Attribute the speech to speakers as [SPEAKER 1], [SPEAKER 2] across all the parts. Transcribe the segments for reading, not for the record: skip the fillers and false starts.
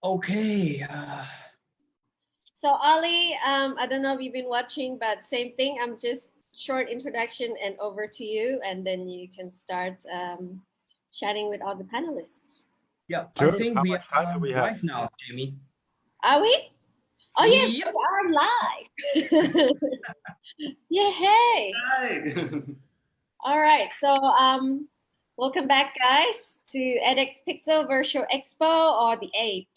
[SPEAKER 1] Okay.
[SPEAKER 2] So Ali, I don't know if you've been watching, but same thing. I'm just short introduction and over to you, and then you can start chatting with all the panelists.
[SPEAKER 1] Yeah,
[SPEAKER 3] Sure.
[SPEAKER 1] I think
[SPEAKER 3] How
[SPEAKER 1] we
[SPEAKER 3] much time
[SPEAKER 1] are
[SPEAKER 3] do we have?
[SPEAKER 1] live now, Jamie.
[SPEAKER 2] Are we? Oh yes,
[SPEAKER 1] Yep.
[SPEAKER 2] we are live. Yeah, hey.
[SPEAKER 4] Hi.
[SPEAKER 2] All right, so welcome back, guys, to edX Pixel Virtual Expo, or the APE.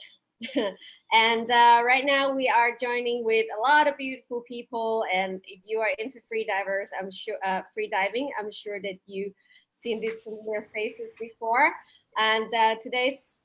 [SPEAKER 2] And right now we are joining with a lot of beautiful people. And if you are into freedivers, I'm sure free diving, I'm sure that you've seen these familiar faces before. And today's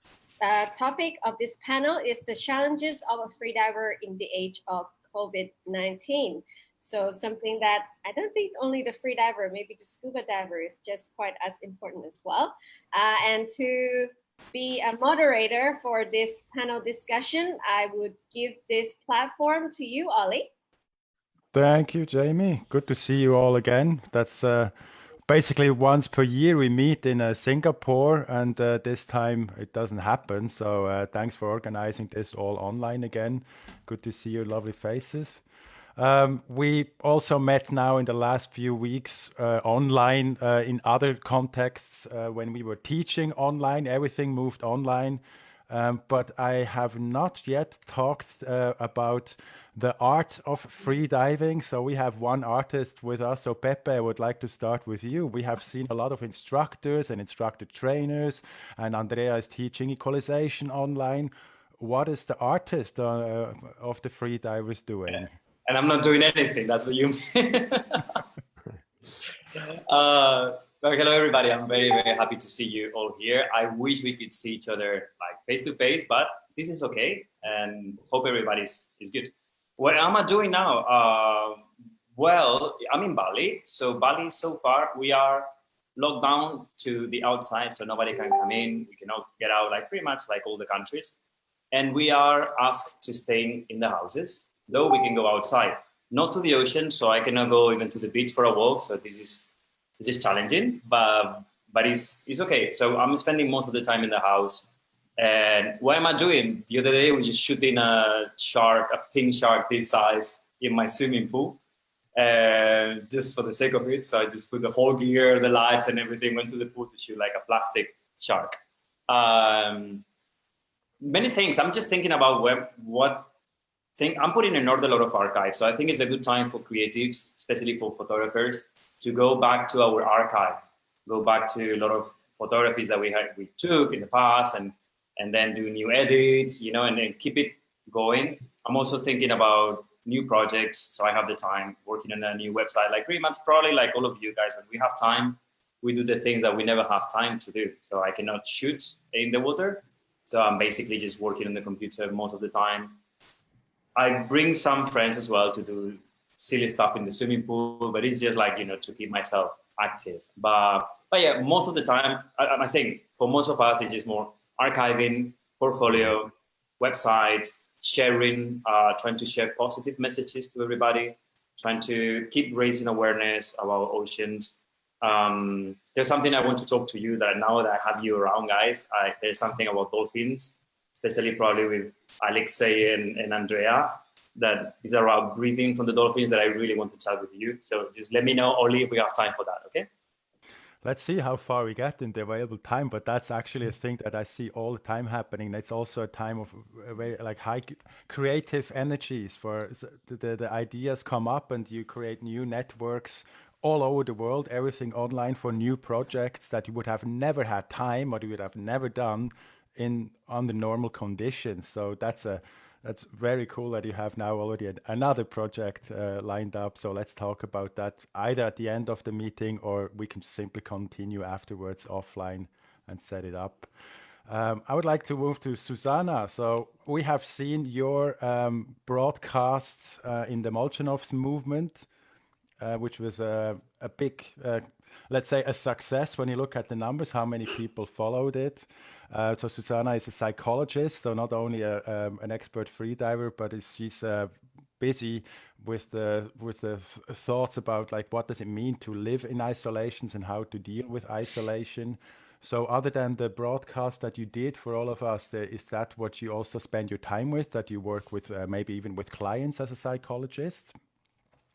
[SPEAKER 2] topic of this panel is the challenges of a freediver in the age of COVID-19. So something that I don't think only the freediver, maybe the scuba diver is just quite as important as well. And to be a moderator for this panel discussion, I would give this platform to you, Ollie.
[SPEAKER 3] Thank you, Jamie. Good to see you all again. That's basically once per year we meet in Singapore, and this time it doesn't happen. So thanks for organizing this all online again. Good to see your lovely faces. We also met now in the last few weeks online in other contexts when we were teaching online. Everything moved online. But I have not yet talked about the art of free diving. So we have one artist with us. So Pepe, I would like to start with you. We have seen a lot of instructors and instructor trainers, and Andrea is teaching equalization online. What is the artist of the free divers doing?
[SPEAKER 4] And I'm not doing anything. That's what you mean. Well, hello, everybody. I'm very, very happy to see you all here. I wish we could see each other like face to face, but this is okay. And hope everybody's is good. What am I doing now? Well, I'm in Bali. So Bali, so far, we are locked down to the outside, so nobody can come in. We cannot get out, like pretty much like all the countries. And we are asked to stay in the houses, though we can go outside, not to the ocean. So I cannot go even to the beach for a walk. So this is challenging, but it's okay. So I'm spending most of the time in the house. And what am I doing? The other day, I was just shooting a shark, a pink shark this size in my swimming pool. And just for the sake of it, so I just put the whole gear, the lights and everything, went to the pool to shoot like a plastic shark. Many things. I'm just thinking about I'm putting in order a lot of archives. So I think it's a good time for creatives, especially for photographers, to go back to our archive, go back to a lot of photographies that we took in the past, and then do new edits, and then keep it going. I'm also thinking about new projects, so I have the time working on a new website. Like pretty much, probably like all of you guys, when we have time, we do the things that we never have time to do. So I cannot shoot in the water, so I'm basically just working on the computer most of the time. I bring some friends as well to do silly stuff in the swimming pool, but it's just like, to keep myself active. But yeah, most of the time, I think for most of us, it's just more archiving, portfolio, websites, sharing, trying to share positive messages to everybody, trying to keep raising awareness about oceans. There's something I want to talk to you that now that I have you around, guys, there's something about dolphins, especially probably with Alexei and Andrea, that is around breathing from the dolphins that I really want to chat with you. So just let me know, Oli, if we have time for that, okay?
[SPEAKER 3] Let's see how far we get in the available time, but that's actually a thing that I see all the time happening. It's also a time of very like high creative energies for the ideas come up and you create new networks all over the world, everything online for new projects that you would have never had time or you would have never done under normal conditions. So that's very cool that you have now already another project lined up. So let's talk about that either at the end of the meeting or we can simply continue afterwards offline and set it up. I would like to move to Susanna. So we have seen your broadcasts in the Molchanovs movement, which was a big, let's say, a success when you look at the numbers, how many people followed it. So Susanna is a psychologist, so not only an expert freediver, but she's busy with the thoughts about like what does it mean to live in isolations and how to deal with isolation. So other than the broadcast that you did for all of us, is that what you also spend your time with, that you work with, maybe even with clients as a psychologist?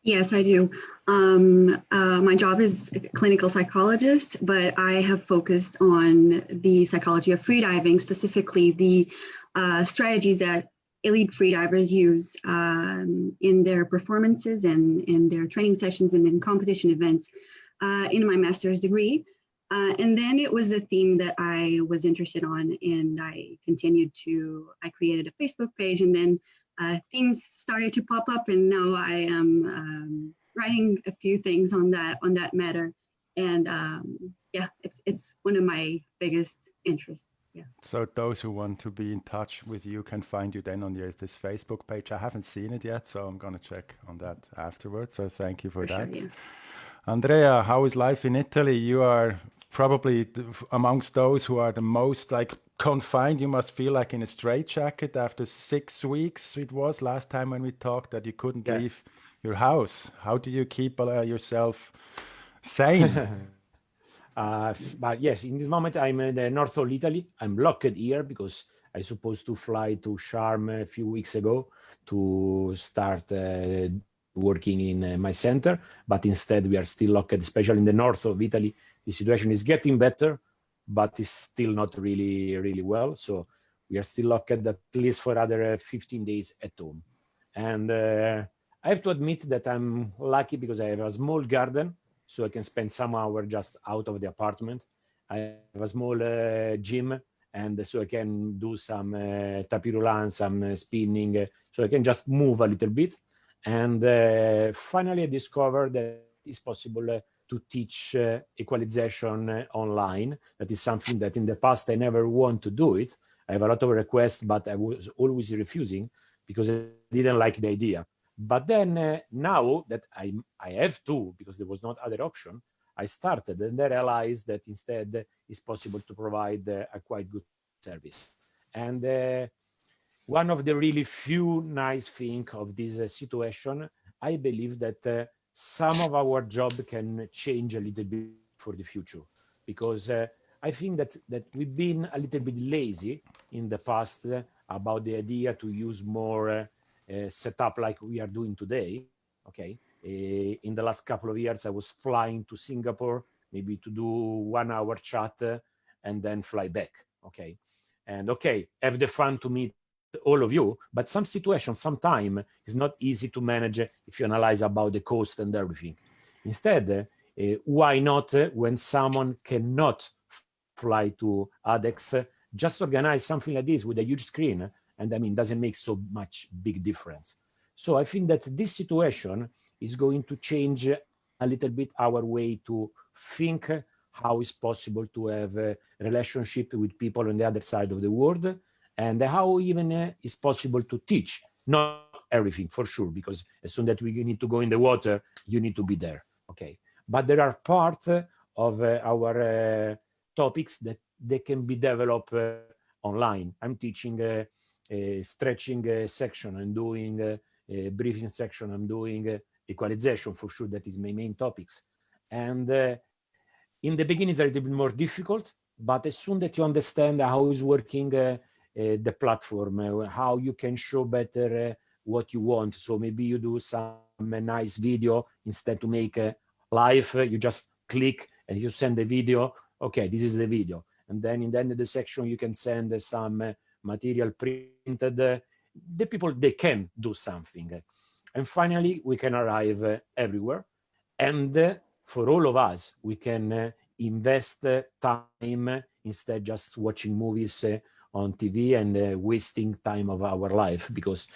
[SPEAKER 1] Yes, I do. My job is a clinical psychologist, but I have focused on the psychology of freediving, specifically the strategies that elite freedivers use in their performances and in their training sessions and in competition events in my master's degree. And then it was a theme that I was interested on, and I created a Facebook page, and then themes started to pop up, and now I am writing a few things on that matter. And yeah, it's one of my biggest interests. Yeah.
[SPEAKER 3] So those who want to be in touch with you can find you then on this Facebook page. I haven't seen it yet, so I'm gonna check on that afterwards. So thank you for that.
[SPEAKER 1] Sure, yeah.
[SPEAKER 3] Andrea, how is life in Italy? You are probably amongst those who are the most like confined. You must feel like in a straitjacket after 6 weeks. It was last time when we talked that you couldn't leave your house. How do you keep yourself sane?
[SPEAKER 5] But yes, in this moment I'm in the north of Italy. I'm locked here because I supposed to fly to Sharm a few weeks ago to start working in my center, but instead we are still locked, especially in the north of Italy. The situation is getting better, but it's still not really well. So we are still locked at least for another 15 days at home. And I have to admit that I'm lucky because I have a small garden, so I can spend some hours just out of the apartment. I have a small gym, and so I can do some tapis roulant, some spinning, so I can just move a little bit. And finally, I discovered that it's possible to teach equalization online. That is something that in the past I never want to do it. I have a lot of requests, but I was always refusing because I didn't like the idea. But then now that I have to, because there was not other option, I started and I realized that instead it's possible to provide a quite good service. And one of the really few nice things of this situation, I believe that some of our job can change a little bit for the future, because I think that we've been a little bit lazy in the past about the idea to use more setup like we are doing today. Okay, in the last couple of years, I was flying to Singapore, maybe to do 1 hour chat and then fly back. Okay, and okay, have the fun to meet all of you, but some situation, sometime is not easy to manage if you analyze about the cost and everything. Instead, why not when someone cannot fly to ADEX, just organize something like this with a huge screen, and I mean, doesn't make so much big difference. So I think that this situation is going to change a little bit our way to think how it's possible to have a relationship with people on the other side of the world, and how even it's possible to teach. Not everything, for sure, because as soon as we need to go in the water, you need to be there, okay? But there are parts of our topics that they can be developed online. I'm teaching a stretching section, I'm doing a breathing section, I'm doing equalization, for sure, that is my main topics. And in the beginning, it's a little bit more difficult, but as soon that you understand how it's working the platform, how you can show better what you want. So maybe you do some nice video instead to make live, you just click and you send the video. Okay, this is the video. And then in the end of the section, you can send some material printed. The people, they can do something. And finally, we can arrive everywhere. And for all of us, we can invest time instead just watching movies on TV and wasting time of our life, because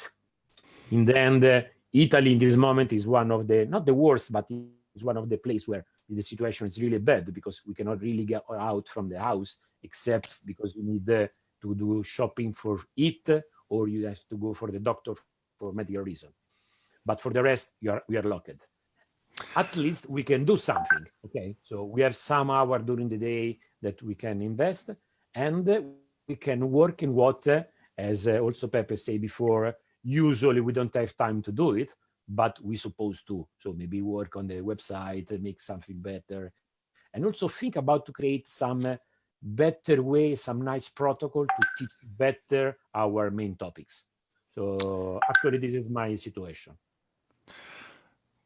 [SPEAKER 5] in the end, Italy in this moment is one of the, not the worst, but it's one of the places where the situation is really bad, because we cannot really get out from the house, except because we need to do shopping for it, or you have to go for the doctor for medical reason. But for the rest, we are locked. At least we can do something, okay? So we have some hour during the day that we can invest, and we can work in what, as also Pepe said before, usually we don't have time to do it, but we're supposed to. So maybe work on the website, make something better, and also think about to create some better way, some nice protocol to teach better our main topics. So actually, this is my situation.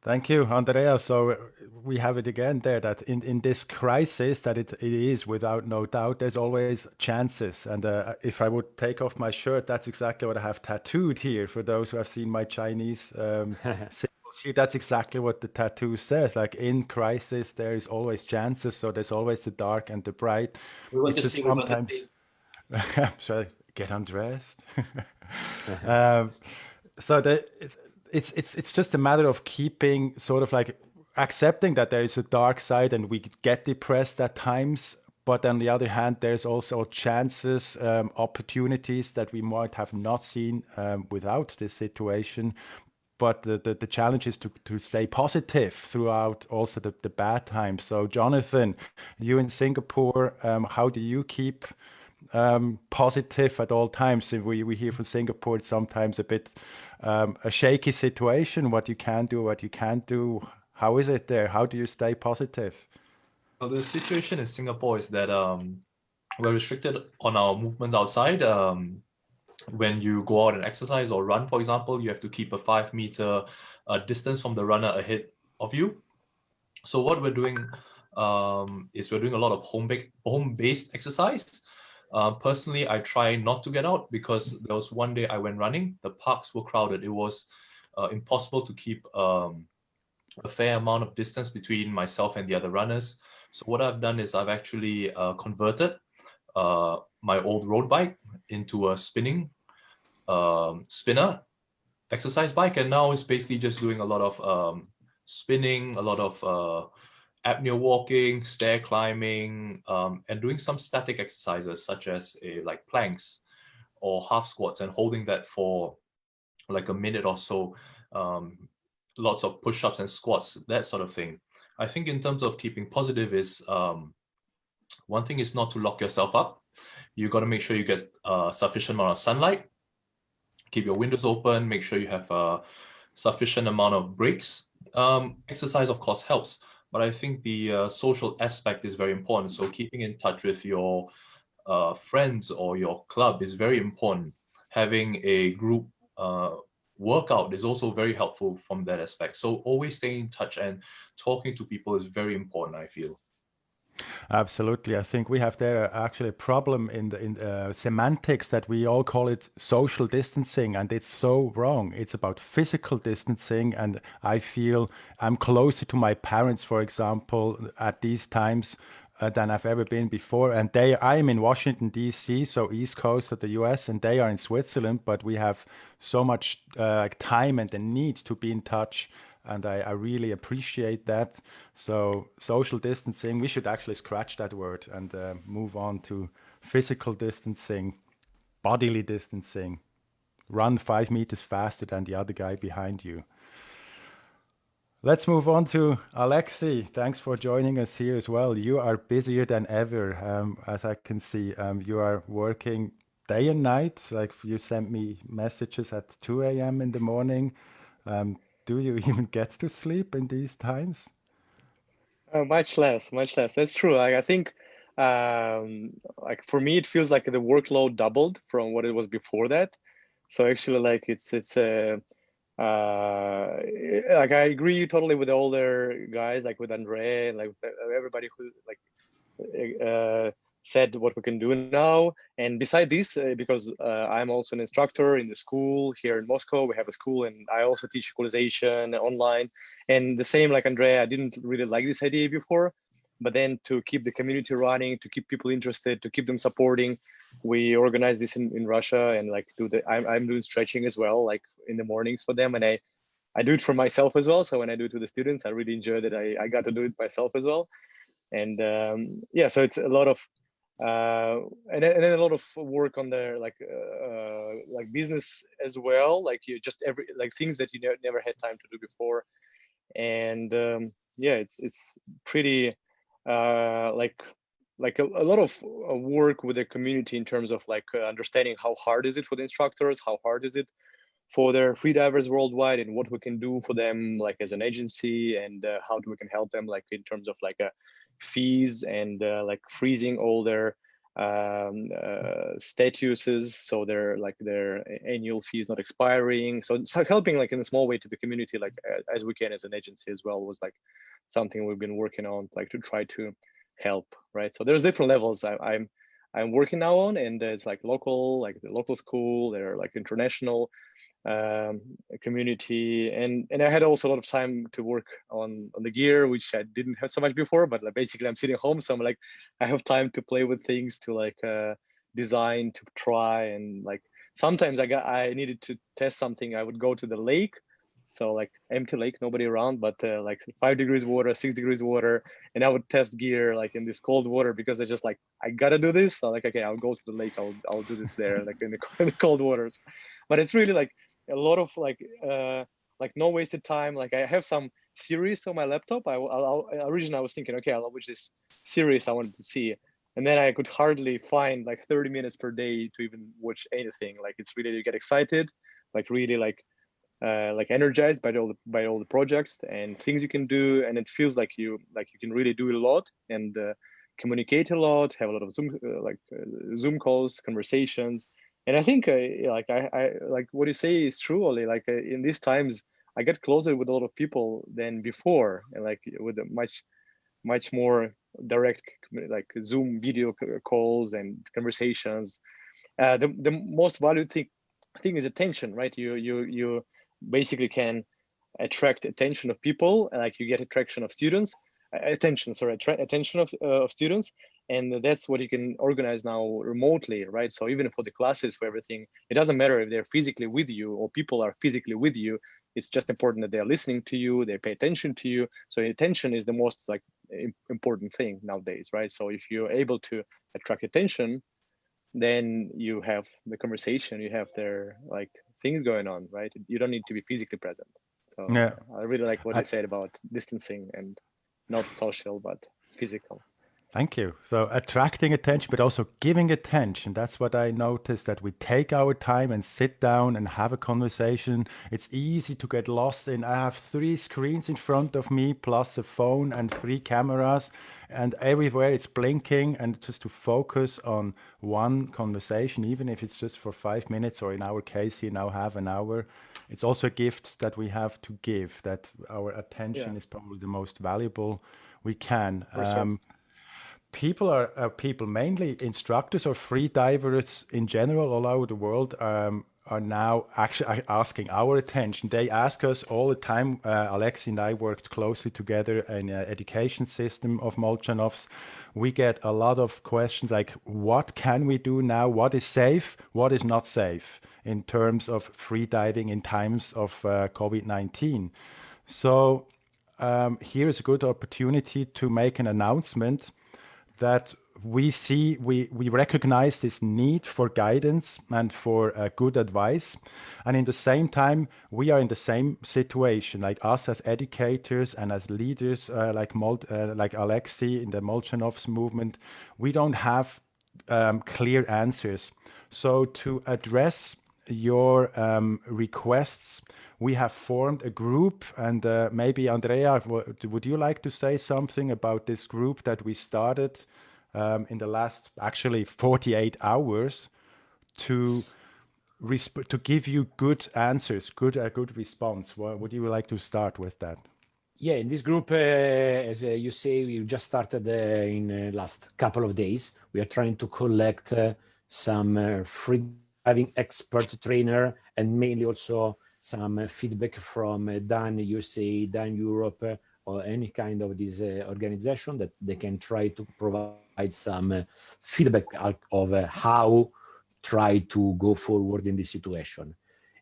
[SPEAKER 3] Thank you, Andrea. So we have it again there that in this crisis that it is without no doubt, there's always chances. And if I would take off my shirt, that's exactly what I have tattooed here. For those who have seen my Chinese symbols here, that's exactly what the tattoo says. Like in crisis, there is always chances. So there's always the dark and the bright.
[SPEAKER 4] We want
[SPEAKER 3] Which
[SPEAKER 4] to
[SPEAKER 3] is
[SPEAKER 4] see. We want to
[SPEAKER 3] sometimes.
[SPEAKER 4] see.
[SPEAKER 3] Shall I get undressed? So it's just a matter of keeping sort of like accepting that there is a dark side and we get depressed at times. But on the other hand, there's also chances, opportunities that we might have not seen without this situation. But the challenge is to stay positive throughout also the bad times. So Jonathan, you in Singapore, how do you keep positive at all times? And we hear from Singapore, it's sometimes a bit a shaky situation, what you can do, what you can't do. How is it there? How do you stay positive?
[SPEAKER 6] Well, the situation in Singapore is that we're restricted on our movements outside. When you go out and exercise or run, for example, you have to keep a 5-meter distance from the runner ahead of you. So what we're doing is we're doing a lot of home-based exercise. Personally, I try not to get out because there was one day I went running, the parks were crowded. It was impossible to keep a fair amount of distance between myself and the other runners. So what I've done is I've actually converted my old road bike into a spinner exercise bike, and now it's basically just doing a lot of spinning, a lot of apnea walking, stair climbing, and doing some static exercises such as like planks or half squats and holding that for like a minute or so. Lots of push-ups and squats, that sort of thing. I think in terms of keeping positive is one thing is not to lock yourself up. You got to make sure you get sufficient amount of sunlight. Keep your windows open. Make sure you have a sufficient amount of breaks. Exercise, of course, helps, but I think the social aspect is very important. So keeping in touch with your friends or your club is very important. Having a group workout is also very helpful from that aspect. So always staying in touch and talking to people is very important, I feel.
[SPEAKER 3] Absolutely. I think we have there actually a problem in the semantics that we all call it social distancing, and it's so wrong. It's about physical distancing, and I feel I'm closer to my parents, for example, at these times than I've ever been before. And I am in Washington, D.C., so East Coast of the US, and they are in Switzerland, but we have so much time and the need to be in touch. And I really appreciate that. So social distancing, we should actually scratch that word and move on to physical distancing, bodily distancing. Run 5 meters faster than the other guy behind you. Let's move on to Alexi. Thanks for joining us here as well. You are busier than ever, as I can see. You are working day and night. Like you sent me messages at 2 a.m. in the morning. Do you even get to sleep in these times?
[SPEAKER 7] Much less, much less. That's true. I think, like for me, it feels like the workload doubled from what it was before that. So actually, like it's like I agree totally with all their guys, like with Andre and like everybody who like said what we can do now. And beside this, because I'm also an instructor in the school here in Moscow, we have a school, and I also teach equalization online. And the same like Andrea, I didn't really like this idea before, but then to keep the community running, to keep people interested, to keep them supporting, we organize this in Russia, and like I'm doing stretching as well, like in the mornings for them, and I do it for myself as well. So when I do it to the students, I really enjoy that I got to do it myself as well. And yeah, so it's a lot of and then a lot of work on their like business as well, like you just like things that you never had time to do before. And yeah, it's pretty like a lot of work with the community in terms of like understanding how hard is it for the instructors, how hard is it for their freedivers worldwide, and what we can do for them like as an agency, and how we can help them like in terms of like fees and like freezing all their statuses, so their annual fee is not expiring. So helping like in a small way to the community, like as we can as an agency as well, was like something we've been working on, like to try to help, right? So there's different levels I'm working now on, and it's like local, like the local school, they're like international community, and I had also a lot of time to work on the gear, which I didn't have so much before, but like basically I'm sitting home, so I'm like I have time to play with things, to like design, to try, and like sometimes I needed to test something, I would go to the lake, so like empty lake, nobody around, but like 5 degrees water, 6 degrees water, and I would test gear like in this cold water, because I just like, I gotta do this. So like, okay, I'll go to the lake, I'll do this there, like in the cold waters. But it's really like a lot of like no wasted time. Like I have some series on my laptop. Originally I was thinking, okay, I'll watch this series I wanted to see, and then I could hardly find like 30 minutes per day to even watch anything. Like it's really, you get excited, like really like energized by all the projects and things you can do, and it feels like you can really do a lot and communicate a lot, have a lot of Zoom calls, conversations. And I think I like what you say is true, Oli. Like in these times I get closer with a lot of people than before, and like with a much more direct like Zoom video calls and conversations. The most valued thing is attention, right? You basically can attract attention of people, like you get attraction of students, attention of students, and that's what you can organize now remotely, right? So even for the classes, for everything, it doesn't matter if they're physically with you or people are physically with you. It's just important that they're listening to you, they pay attention to you. So attention is the most like important thing nowadays, right? So if you're able to attract attention, then you have the conversation, you have their like things going on, right? You don't need to be physically present. So
[SPEAKER 3] Yeah.
[SPEAKER 7] I really like what you said about distancing and not social, but physical.
[SPEAKER 3] Thank you. So attracting attention, but also giving attention. That's what I noticed, that we take our time and sit down and have a conversation. It's easy to get lost in, I have 3 screens in front of me, plus a phone and 3 cameras, and everywhere it's blinking, and just to focus on one conversation, even if it's just for 5 minutes, or in our case, you now have an hour. It's also a gift that we have to give, that our attention is probably the most valuable we can. People are people, mainly instructors or free divers in general all over the world, are now actually asking our attention. They ask us all the time. Alexi and I worked closely together in an education system of Molchanov's. We get a lot of questions like, what can we do now? What is safe? What is not safe in terms of free diving in times of COVID-19? So here is a good opportunity to make an announcement that we recognize this need for guidance and for good advice. And in the same time, we are in the same situation, like us as educators and as leaders, like Alexi in the Molchanov's movement. We don't have clear answers. So to address your requests, we have formed a group, and maybe Andrea, would you like to say something about this group that we started in the last actually 48 hours to give you good answers, good response? Would you like to start with that?
[SPEAKER 5] Yeah, in this group, as you say, we just started in the last couple of days. We are trying to collect some free diving expert trainer, and mainly also some feedback from Dan USA, Dan Europe, or any kind of this organization, that they can try to provide some feedback of how try to go forward in this situation.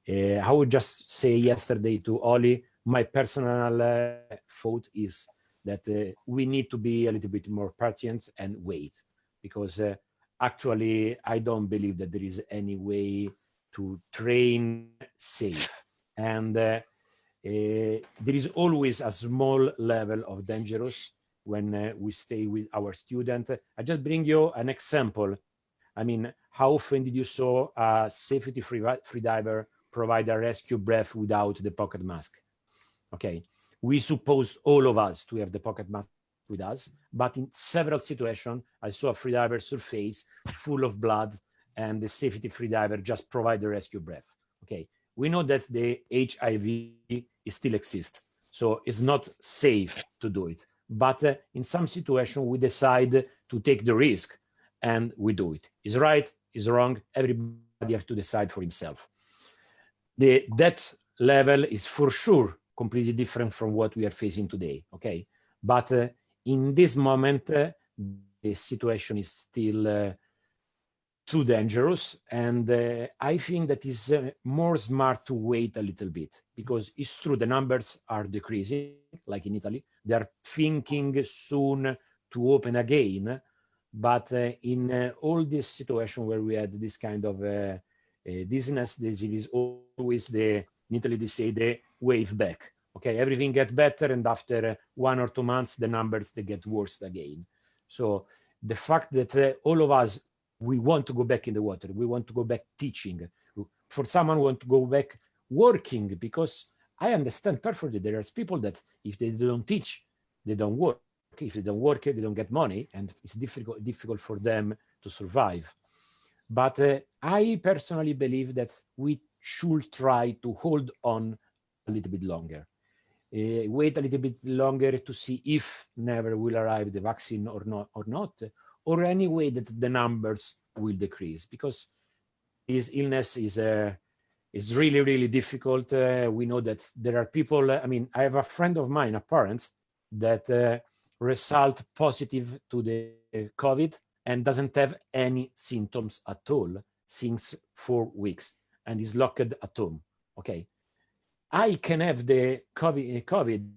[SPEAKER 5] I would just say yesterday to Oli, my personal thought is that we need to be a little bit more patient and wait, because actually I don't believe that there is any way to train safe. And there is always a small level of dangerous when we stay with our student. I just bring you an example. I mean, how often did you saw a safety free diver provide a rescue breath without the pocket mask? Okay, we suppose all of us to have the pocket mask with us, but in several situations, I saw a freediver surface full of blood, and the safety freediver just provide the rescue breath. Okay, we know that the HIV still exists, so it's not safe to do it. But in some situation, we decide to take the risk, and we do it. Is right? Is wrong? Everybody has to decide for himself. The death level is for sure completely different from what we are facing today. Okay, but in this moment, the situation is still too dangerous, and I think that is more smart to wait a little bit, because it's true the numbers are decreasing, like in Italy. They are thinking soon to open again, but in all this situation where we had this kind of dizziness, there is always in Italy they say the wave back. Okay, everything gets better, and after 1 or 2 months, the numbers they get worse again. So the fact that all of us, we want to go back in the water, we want to go back teaching. For someone want to go back working, because I understand perfectly there are people that if they don't teach, they don't work. If they don't work, they don't get money, and it's difficult for them to survive. But I personally believe that we should try to hold on a little bit longer. Wait a little bit longer to see if never will arrive the vaccine or not, or any way that the numbers will decrease, because this illness is really, really difficult. We know that there are people, I mean, I have a friend of mine, a parent, that result positive to the COVID and doesn't have any symptoms at all since 4 weeks, and is locked at home. Okay, I can have the COVID,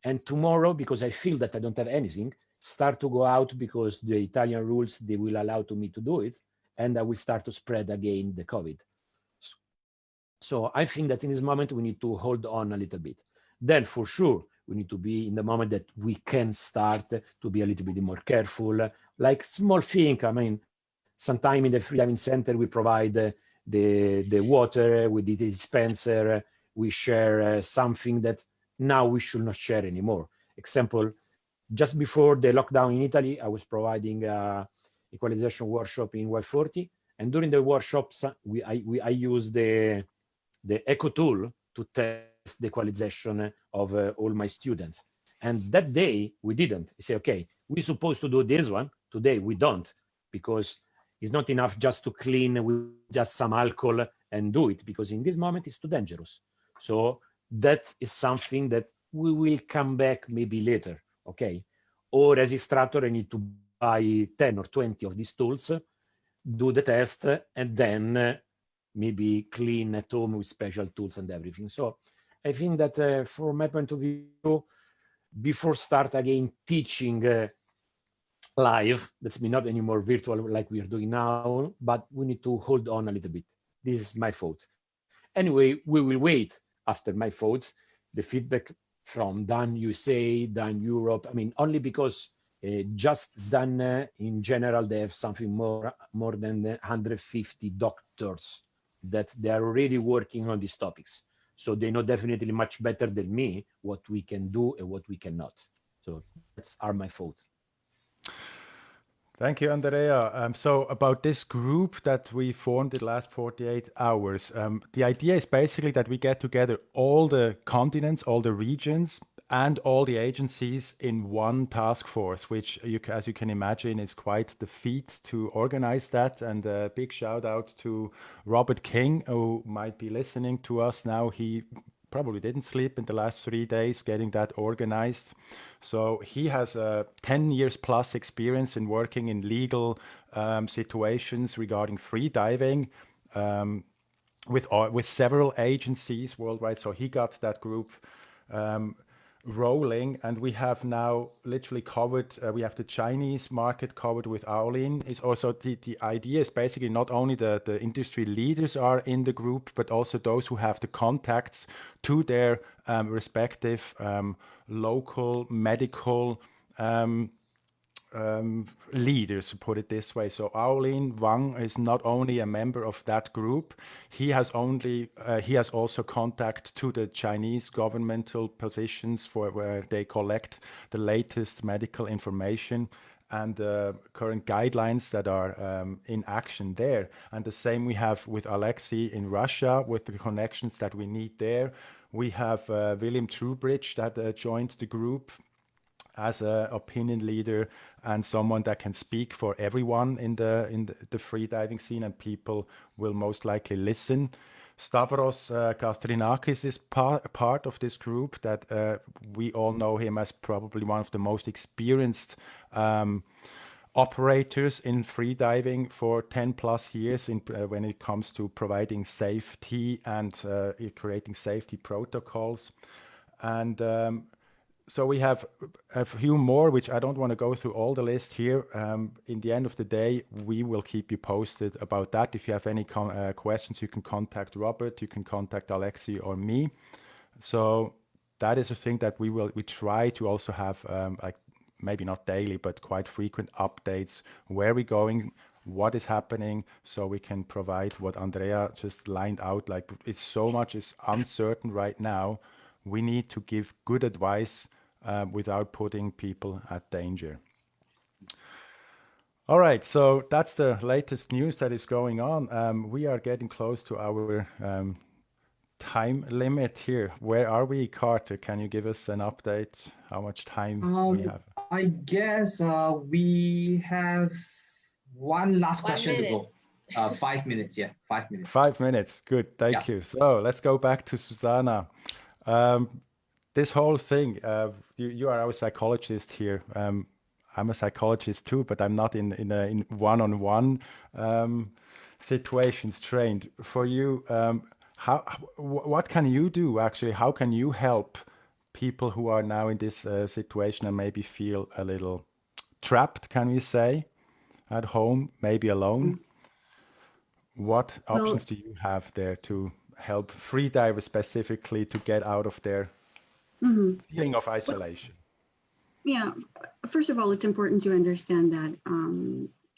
[SPEAKER 5] and tomorrow, because I feel that I don't have anything, start to go out because the Italian rules, they will allow to me to do it, and I will start to spread again the COVID. So I think that in this moment, we need to hold on a little bit. Then for sure, we need to be in the moment that we can start to be a little bit more careful, like small thing. I mean, sometime in the freediving center, we provide the water with the dispenser. We share something that now we should not share anymore. Example, just before the lockdown in Italy, I was providing a equalization workshop in Y40, and during the workshops, I used the Eco tool to test the equalization of all my students. And that day we didn't. We say, okay, we're supposed to do this one. Today we don't, because it's not enough just to clean with just some alcohol and do it, because in this moment it's too dangerous. So that is something that we will come back maybe later, okay? Or as instructor, I need to buy 10 or 20 of these tools, do the test, and then maybe clean at home with special tools and everything. So I think that from my point of view, before start again teaching live, that's not anymore virtual like we are doing now, but we need to hold on a little bit. This is my thought. Anyway, we will wait after my thoughts, the feedback from Dan USA, Dan Europe. I mean, only because just Dan in general, they have something more than 150 doctors that they are already working on these topics. So they know definitely much better than me what we can do and what we cannot. So that's are my thoughts.
[SPEAKER 3] Thank you, Andrea. So about this group that we formed in the last 48 hours, the idea is basically that we get together all the continents, all the regions, and all the agencies in one task force, which, as you can imagine, is quite the feat to organize that. And a big shout out to Robert King, who might be listening to us now. He probably didn't sleep in the last 3 days getting that organized. So he has 10 years plus experience in working in legal situations regarding free diving with several agencies worldwide. So he got that group rolling, and we have now literally covered, we have the Chinese market covered with Aolin. Is also the idea is basically not only the industry leaders are in the group, but also those who have the contacts to their respective local medical leaders, to put it this way. So Aolin Wang is not only a member of that group, he has also contact to the Chinese governmental positions for where they collect the latest medical information and current guidelines that are in action there. And the same we have with Alexei in Russia, with the connections that we need there. We have William Trubridge that joined the group as an opinion leader and someone that can speak for everyone in the freediving scene, and people will most likely listen. Stavros Kastrinakis is part of this group that we all know him as probably one of the most experienced operators in freediving for 10 plus years when it comes to providing safety and creating safety protocols. And so we have a few more, which I don't want to go through all the list here. In the end of the day, we will keep you posted about that. If you have any questions, you can contact Robert, you can contact Alexei or me. So that is a thing that we try to also have, like maybe not daily, but quite frequent updates, where we're going, what is happening, so we can provide what Andrea just lined out. Like, it's so much is uncertain right now. We need to give good advice without putting people at danger. All right, so that's the latest news that is going on. We are getting close to our time limit here. Where are we, Carter? Can you give us an update? How much time we have?
[SPEAKER 8] I guess we have one last question to go. 5 minutes, yeah, 5 minutes.
[SPEAKER 3] 5 minutes, good, thank you. So let's go back to Susanna. This whole thing, you are our psychologist here. I'm a psychologist too, but I'm not in one-on-one situations trained. For you, what can you do actually? How can you help people who are now in this situation and maybe feel a little trapped, can we say, at home, maybe alone? What options do you have there to help freedivers specifically to get out of their feeling of isolation?
[SPEAKER 1] Yeah, first of all, it's important to understand that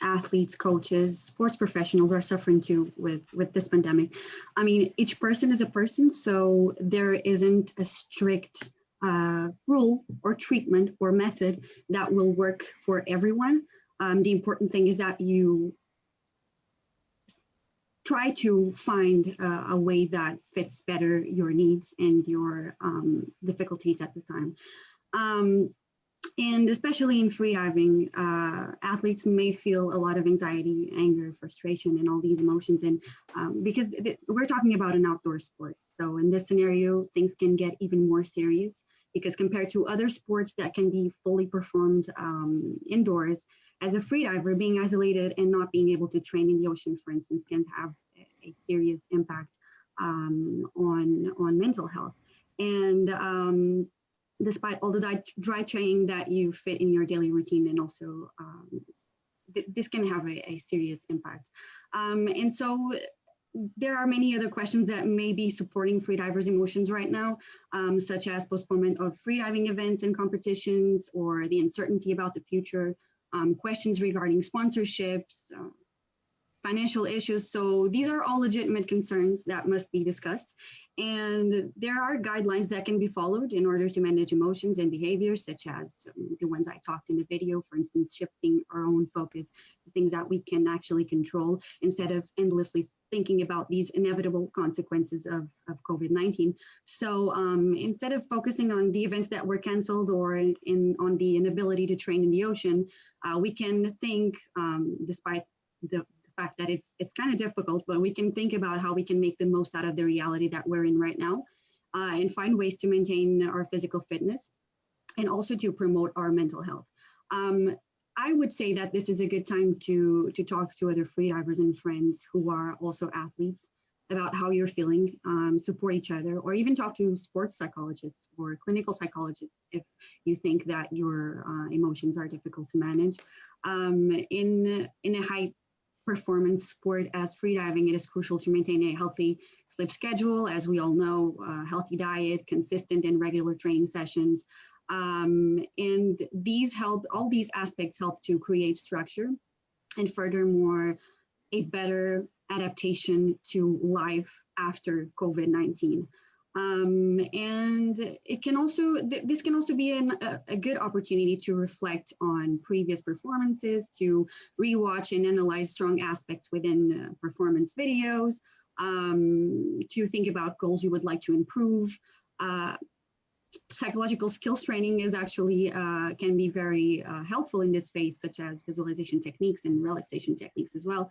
[SPEAKER 1] athletes, coaches, sports professionals are suffering too with this pandemic. I mean, each person is a person, so there isn't a strict rule or treatment or method that will work for everyone. The important thing is that you try to find a way that fits better your needs and your difficulties at the time. And especially in freediving, athletes may feel a lot of anxiety, anger, frustration, and all these emotions. And because we're talking about an outdoor sport. So in this scenario, things can get even more serious, because compared to other sports that can be fully performed indoors, as a freediver, being isolated and not being able to train in the ocean, for instance, can have a serious impact on mental health. And despite all the dry training that you fit in your daily routine, and also this can have a serious impact. And so there are many other questions that may be supporting freedivers' emotions right now, such as postponement of freediving events and competitions, or the uncertainty about the future, questions regarding sponsorships, financial issues. So these are all legitimate concerns that must be discussed. And there are guidelines that can be followed in order to manage emotions and behaviors, such as the ones I talked in the video, for instance, shifting our own focus to things that we can actually control instead of endlessly thinking about these inevitable consequences of COVID-19. So instead of focusing on the events that were canceled or on the inability to train in the ocean, we can think, despite the fact that it's kind of difficult, but we can think about how we can make the most out of the reality that we're in right now, and find ways to maintain our physical fitness and also to promote our mental health. I would say that this is a good time to talk to other freedivers and friends who are also athletes about how you're feeling, support each other, or even talk to sports psychologists or clinical psychologists if you think that your emotions are difficult to manage. In a high performance sport as freediving, it is crucial to maintain a healthy sleep schedule, as we all know, healthy diet, consistent and regular training sessions, And all these aspects help to create structure and furthermore, a better adaptation to life after COVID-19. And it can also, this can also be a good opportunity to reflect on previous performances, to rewatch and analyze strong aspects within performance videos, to think about goals you would like to improve. Psychological skills training is actually can be very helpful in this phase, such as visualization techniques and relaxation techniques as well.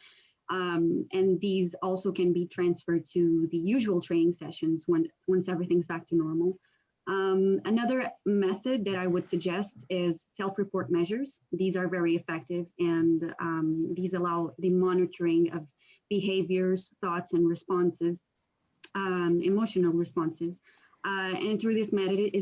[SPEAKER 1] And these also can be transferred to the usual training sessions once everything's back to normal. Another method that I would suggest is self-report measures. These are very effective, and these allow the monitoring of behaviors, thoughts, and responses, emotional responses. And through this method,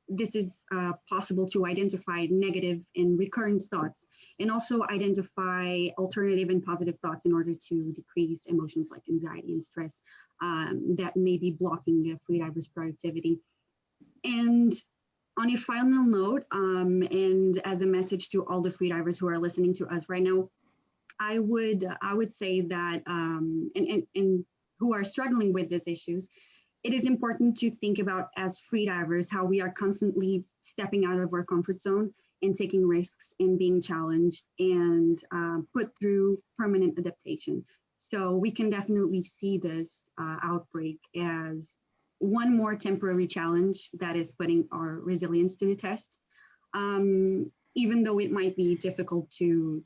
[SPEAKER 1] this is possible to identify negative and recurrent thoughts, and also identify alternative and positive thoughts in order to decrease emotions like anxiety and stress that may be blocking a freediver's productivity. And on a final note, and as a message to all the freedivers who are listening to us right now, I would say that and who are struggling with these issues, it is important to think about as freedivers how we are constantly stepping out of our comfort zone and taking risks and being challenged and put through permanent adaptation. So we can definitely see this outbreak as one more temporary challenge that is putting our resilience to the test. Even though it might be difficult to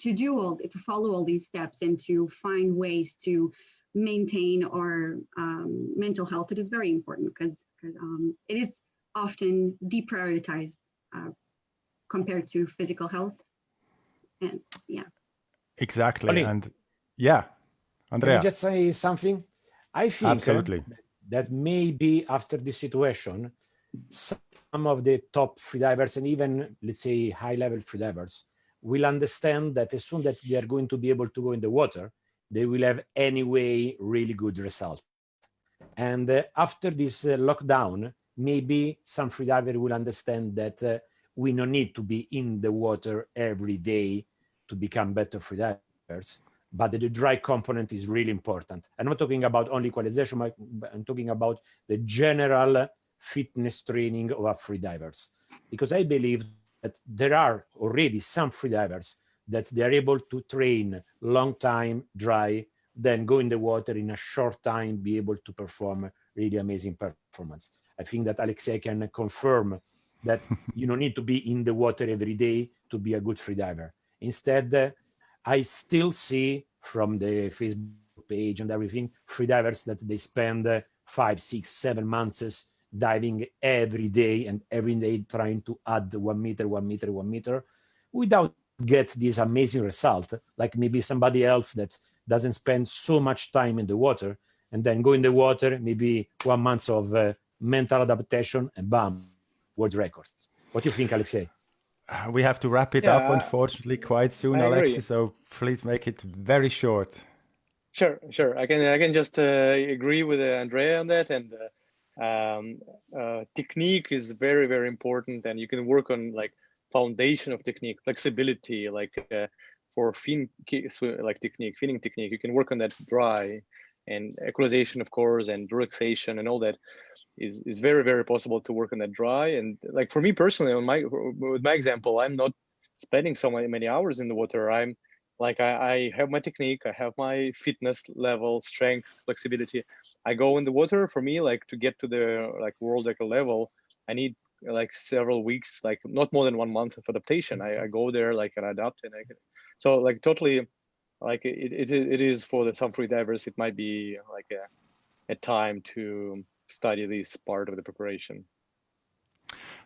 [SPEAKER 1] follow all these steps and to find ways to maintain our mental health, it is very important because it is often deprioritized compared to physical health. And yeah.
[SPEAKER 3] Exactly.
[SPEAKER 5] Tony,
[SPEAKER 3] and yeah, Andrea.
[SPEAKER 5] Can I just say something? I think
[SPEAKER 3] Absolutely.
[SPEAKER 5] that maybe after this situation, some of the top freedivers and even, let's say, high-level freedivers will understand that as soon as they are going to be able to go in the water, they will have anyway really good result. And after this lockdown, maybe some freediver will understand that we don't need to be in the water every day to become better freedivers, but the dry component is really important. I'm not talking about only equalization, but I'm talking about the general fitness training of our freedivers, because I believe that there are already some freedivers that they are able to train long time dry, then go in the water in a short time, be able to perform really amazing performance. I think that Alexei can confirm that you don't need to be in the water every day to be a good freediver. Instead, I still see from the Facebook page and everything, freedivers that they spend 5, 6, 7 months diving every day and every day trying to add 1 meter, 1 meter, 1 meter without get this amazing result, like maybe somebody else that doesn't spend so much time in the water and then go in the water, maybe 1 month of mental adaptation and bam, world record. What do you think, Alexei?
[SPEAKER 3] We have to wrap it up, unfortunately, quite soon,
[SPEAKER 7] I agree.
[SPEAKER 3] Alexei, so please make it very short.
[SPEAKER 7] Sure. I can just agree with Andrea on that. And technique is very, very important, and you can work on like foundation of technique, flexibility, like for finning technique, you can work on that dry, and equalization, of course, and relaxation and all that is very, very possible to work on that dry. And like for me personally, with my example, I'm not spending so many hours in the water. I'm like, I have my technique, I have my fitness level, strength, flexibility. I go in the water. For me, like to get to the like world record level, I need like several weeks, like not more than 1 month of adaptation. I go there like and adapt, and so like totally like it is for some freedivers, it might be like a time to study this part of the preparation.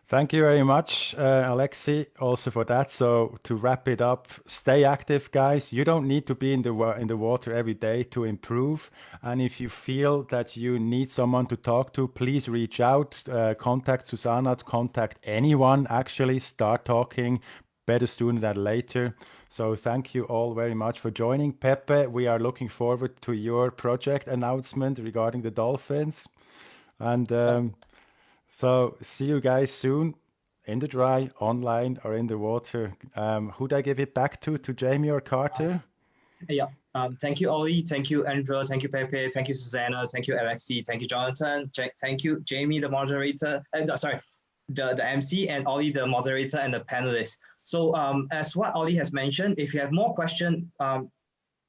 [SPEAKER 3] Thank you very much, Alexei, also for that. So to wrap it up, stay active, guys. You don't need to be in the water every day to improve. And if you feel that you need someone to talk to, please reach out, contact Susanna, contact anyone, actually start talking. Better sooner than later. So thank you all very much for joining. Pepe, we are looking forward to your project announcement regarding the dolphins. And so see you guys soon in the dry, online, or in the water. Who'd I give it back to Jamie or Carter?
[SPEAKER 9] Yeah. Thank you, Ollie. Thank you, Andrew. Thank you, Pepe. Thank you, Susanna. Thank you, Alexi. Thank you, Jonathan. Thank you, Jamie, the moderator. Sorry, the MC, and Ollie, the moderator, and the panelists. So as what Ollie has mentioned, if you have more questions,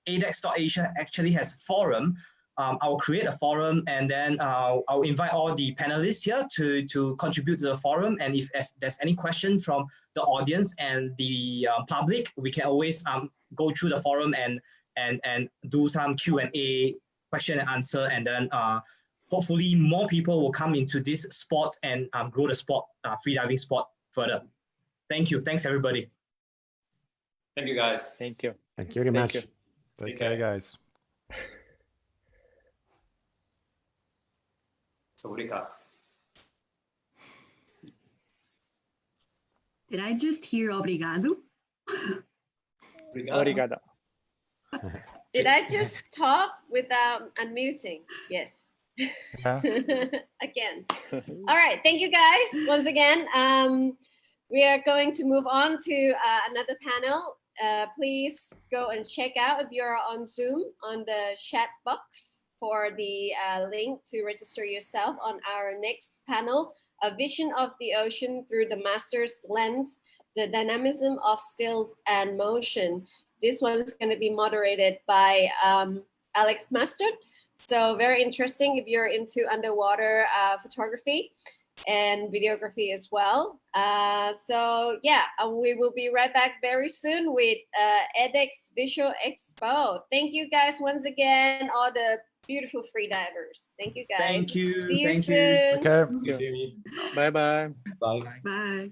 [SPEAKER 9] ADEX.Asia actually has forum. I'll create a forum, and then I'll invite all the panelists here to contribute to the forum. And if there's any question from the audience and the public, we can always go through the forum and do some Q&A, question and answer, and then hopefully more people will come into this sport and grow the sport, freediving sport further. Thank you. Thanks, everybody.
[SPEAKER 4] Thank you, guys.
[SPEAKER 7] Thank you.
[SPEAKER 5] Thank you very much.
[SPEAKER 7] you.
[SPEAKER 3] Take care, guys.
[SPEAKER 1] Did I just hear obrigado?
[SPEAKER 7] Obrigado.
[SPEAKER 2] Did I just talk without unmuting? Yes.
[SPEAKER 3] Yeah.
[SPEAKER 2] Again. All right. Thank you, guys. Once again, we are going to move on to another panel. Please go and check out, if you're on Zoom, on the chat box for the link to register yourself on our next panel, A Vision of the Ocean Through the Master's Lens, the Dynamism of Stills and Motion. This one is going to be moderated by Alex Mustard. So very interesting if you're into underwater photography and videography as well. So yeah, we will be right back very soon with edX Visual Expo. Thank you guys once again, all the beautiful freedivers. Thank you guys.
[SPEAKER 9] Thank you.
[SPEAKER 2] See you
[SPEAKER 9] Thank
[SPEAKER 2] soon.
[SPEAKER 9] you.
[SPEAKER 3] Okay.
[SPEAKER 7] Bye-bye.
[SPEAKER 4] Bye.
[SPEAKER 1] Bye.